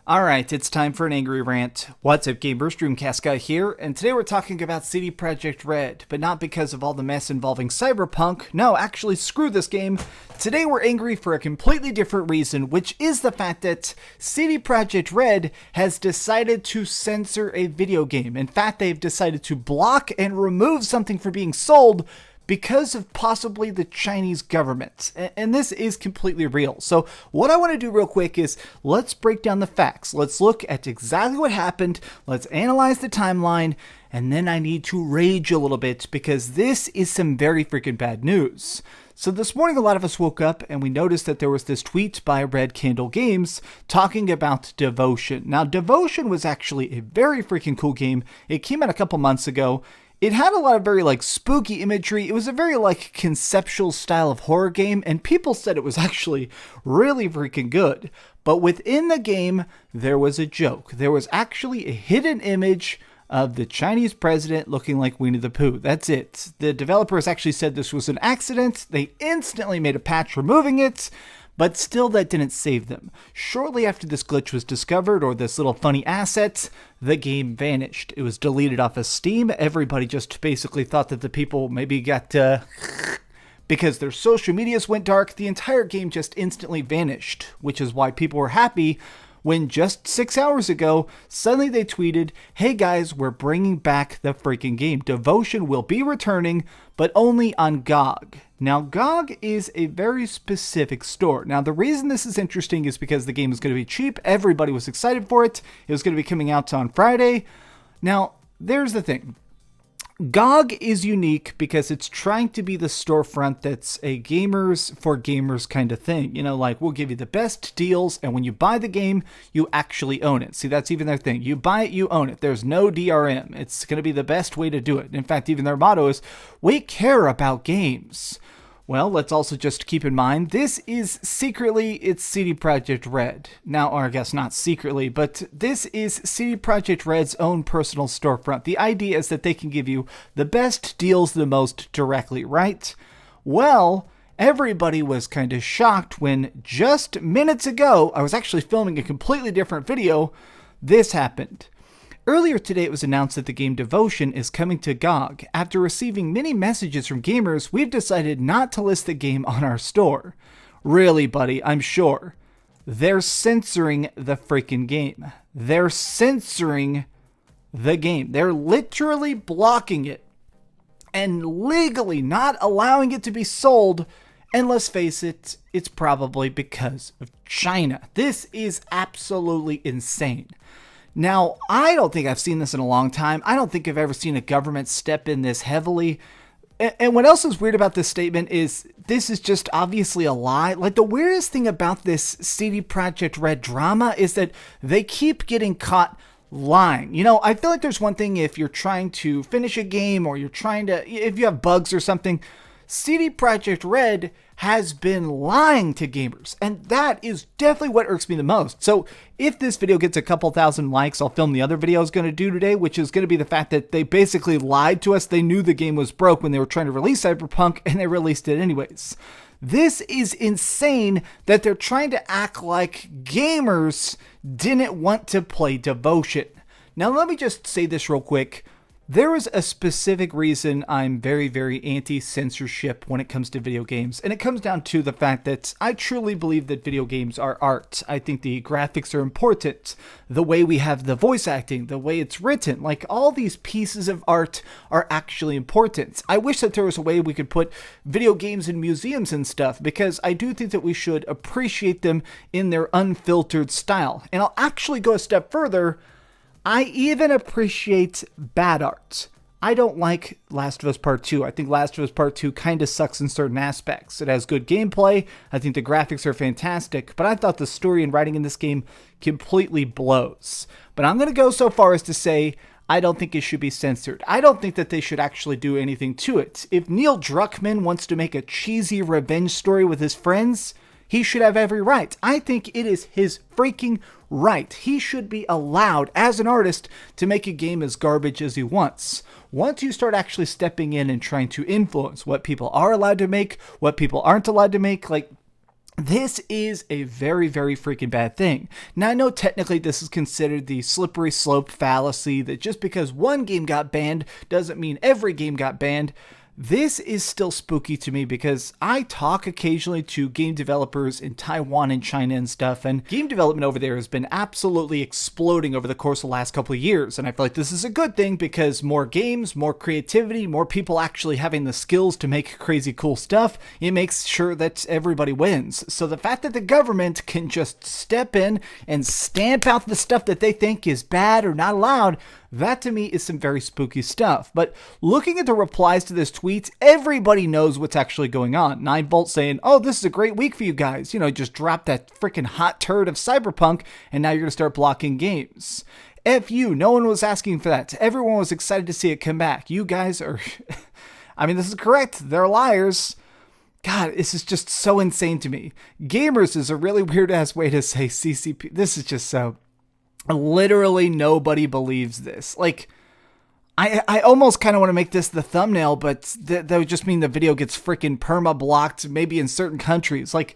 Alright, it's time for an angry rant. What's up gamers, DreamcastGuy here, and today we're talking about CD Projekt Red, but not because of all the mess involving Cyberpunk. No, actually screw this game. Today we're angry for a completely different reason, which is the fact that CD Projekt Red has decided to censor a video game. In fact, they've decided to block and remove something from being sold because of possibly the Chinese government. And this is completely real. So what I want to do real quick is let's break down the facts. Let's look at exactly what happened. Let's analyze the timeline. And then I need to rage a little bit because this is some very freaking bad news. So this morning, a lot of us woke up and we noticed that there was this tweet by Red Candle Games talking about Devotion. Now, Devotion was actually a very freaking cool game. It came out a couple months ago. It had a lot of very spooky imagery. It was a very conceptual style of horror game, and people said it was actually really freaking good. But within the game, there was a joke. There was actually a hidden image of the Chinese president looking like Winnie the Pooh. That's it. The developers actually said this was an accident. They instantly made a patch removing it. But still, that didn't save them. Shortly after this glitch was discovered, or this little funny asset, the game vanished. It was deleted off of Steam. Everybody just basically thought that the people maybe got, because their social medias went dark, the entire game just instantly vanished, which is why people were happy when just 6 hours ago, suddenly they tweeted, "Hey guys, we're bringing back the freaking game. Devotion will be returning, but only on GOG." Now, GOG is a very specific store. Now, the reason this is interesting is because the game is going to be cheap. Everybody was excited for it. It was going to be coming out on Friday. Now, there's the thing. GOG is unique because it's trying to be the storefront that's a gamers for gamers kind of thing. You know, we'll give you the best deals, and when you buy the game, you actually own it. See, that's even their thing. You buy it, you own it. There's no DRM. It's going to be the best way to do it. In fact, even their motto is, "We care about games." Well, let's also just keep in mind, this is secretly, it's CD Projekt Red. Now, or I guess not secretly, but this is CD Projekt Red's own personal storefront. The idea is that they can give you the best deals the most directly, right? Well, everybody was kind of shocked when just minutes ago, I was actually filming a completely different video, this happened. Earlier today, it was announced that the game Devotion is coming to GOG. After receiving many messages from gamers, we've decided not to list the game on our store. Really, buddy, I'm sure. They're censoring the freaking game. They're censoring the game. They're literally blocking it and legally not allowing it to be sold. And let's face it, it's probably because of China. This is absolutely insane. Now, I don't think I've seen this in a long time. I don't think I've ever seen a government step in this heavily. And what else is weird about this statement is this is just obviously a lie. The weirdest thing about this CD Projekt Red drama is that they keep getting caught lying. You know, I feel like there's one thing if you're trying to finish a game or if you have bugs or something, CD Projekt Red has been lying to gamers, and that is definitely what irks me the most. So if this video gets a couple thousand likes, I'll film the other video I was going to do today, which is going to be the fact that they basically lied to us. They knew the game was broke when they were trying to release Cyberpunk, and they released it anyways. This is insane that they're trying to act like gamers didn't want to play Devotion. Now let me just say this real quick. There is a specific reason I'm very, very anti-censorship when it comes to video games, and it comes down to the fact that I truly believe that video games are art. I think the graphics are important, the way we have the voice acting, the way it's written, all these pieces of art are actually important. I wish that there was a way we could put video games in museums and stuff, because I do think that we should appreciate them in their unfiltered style. And I'll actually go a step further. I even appreciate bad art. I don't like Last of Us Part 2. I think Last of Us Part 2 kind of sucks in certain aspects. It has good gameplay. I think the graphics are fantastic. But I thought the story and writing in this game completely blows. But I'm going to go so far as to say I don't think it should be censored. I don't think that they should actually do anything to it. If Neil Druckmann wants to make a cheesy revenge story with his friends, he should have every right. I think it is his freaking right. He should be allowed, as an artist, to make a game as garbage as he wants. Once you start actually stepping in and trying to influence what people are allowed to make, what people aren't allowed to make, This is a very, very freaking bad thing. Now, I know technically this is considered the slippery slope fallacy that just because one game got banned doesn't mean every game got banned. This is still spooky to me because I talk occasionally to game developers in Taiwan and China and stuff, and game development over there has been absolutely exploding over the course of the last couple of years, and I feel like this is a good thing because more games, more creativity, more people actually having the skills to make crazy cool stuff, it makes sure that everybody wins. So the fact that the government can just step in and stamp out the stuff that they think is bad or not allowed, that to me is some very spooky stuff. But looking at the replies to this tweet, everybody knows what's actually going on. 9volt saying, oh, this is a great week for you guys. You know, just drop that freaking hot turd of Cyberpunk and now you're going to start blocking games. F you, no one was asking for that. Everyone was excited to see it come back. You guys are, I mean, this is correct. They're liars. God, this is just so insane to me. Gamers is a really weird ass way to say CCP. This is just so... Literally nobody believes this. Like, I almost kind of want to make this the thumbnail, but that would just mean the video gets freaking perma-blocked, maybe in certain countries. Like,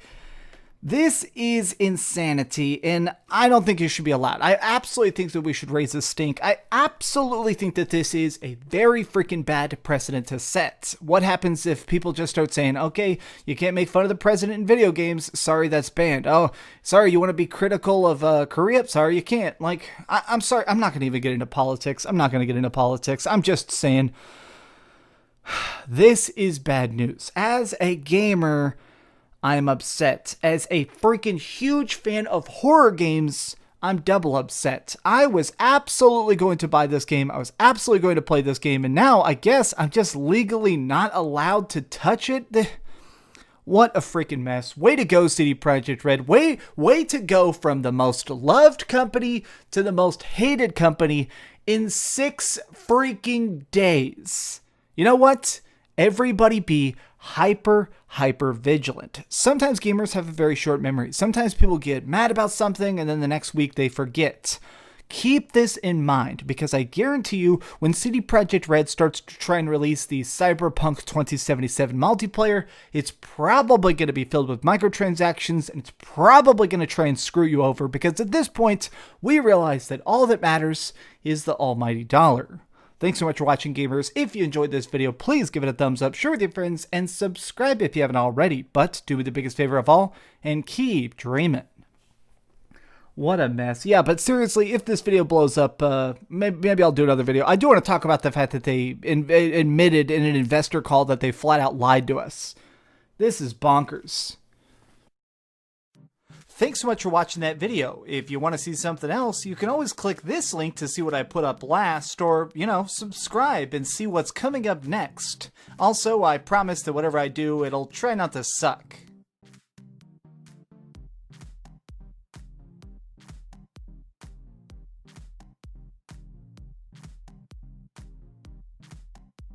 this is insanity, and I don't think it should be allowed. I absolutely think that we should raise this stink. I absolutely think that this is a very freaking bad precedent to set. What happens if people just start saying, okay, you can't make fun of the president in video games. Sorry, that's banned. Oh, sorry, you want to be critical of Korea? Sorry, you can't. Like, I'm sorry. I'm not going to even get into politics. I'm just saying this is bad news. As a gamer, I'm upset. As a freaking huge fan of horror games, I'm double upset. I was absolutely going to buy this game. I was absolutely going to play this game. And now I guess I'm just legally not allowed to touch it. What a freaking mess. Way to go, CD Projekt Red. Way to go from the most loved company to the most hated company in 6 freaking days. You know what? Everybody be hyper vigilant. Sometimes gamers have a very short memory. Sometimes people get mad about something and then the next week they forget. Keep this in mind because I guarantee you when CD Projekt Red starts to try and release the Cyberpunk 2077 multiplayer, it's probably going to be filled with microtransactions and it's probably going to try and screw you over because at this point we realize that all that matters is the almighty dollar. Thanks so much for watching, gamers. If you enjoyed this video, please give it a thumbs up, share with your friends, and subscribe if you haven't already. But do me the biggest favor of all, and keep dreaming. What a mess. Yeah, but seriously, if this video blows up, maybe I'll do another video. I do want to talk about the fact that they admitted in an investor call that they flat out lied to us. This is bonkers. Thanks so much for watching that video. If you want to see something else, you can always click this link to see what I put up last, or, you know, subscribe and see what's coming up next. Also, I promise that whatever I do, it'll try not to suck.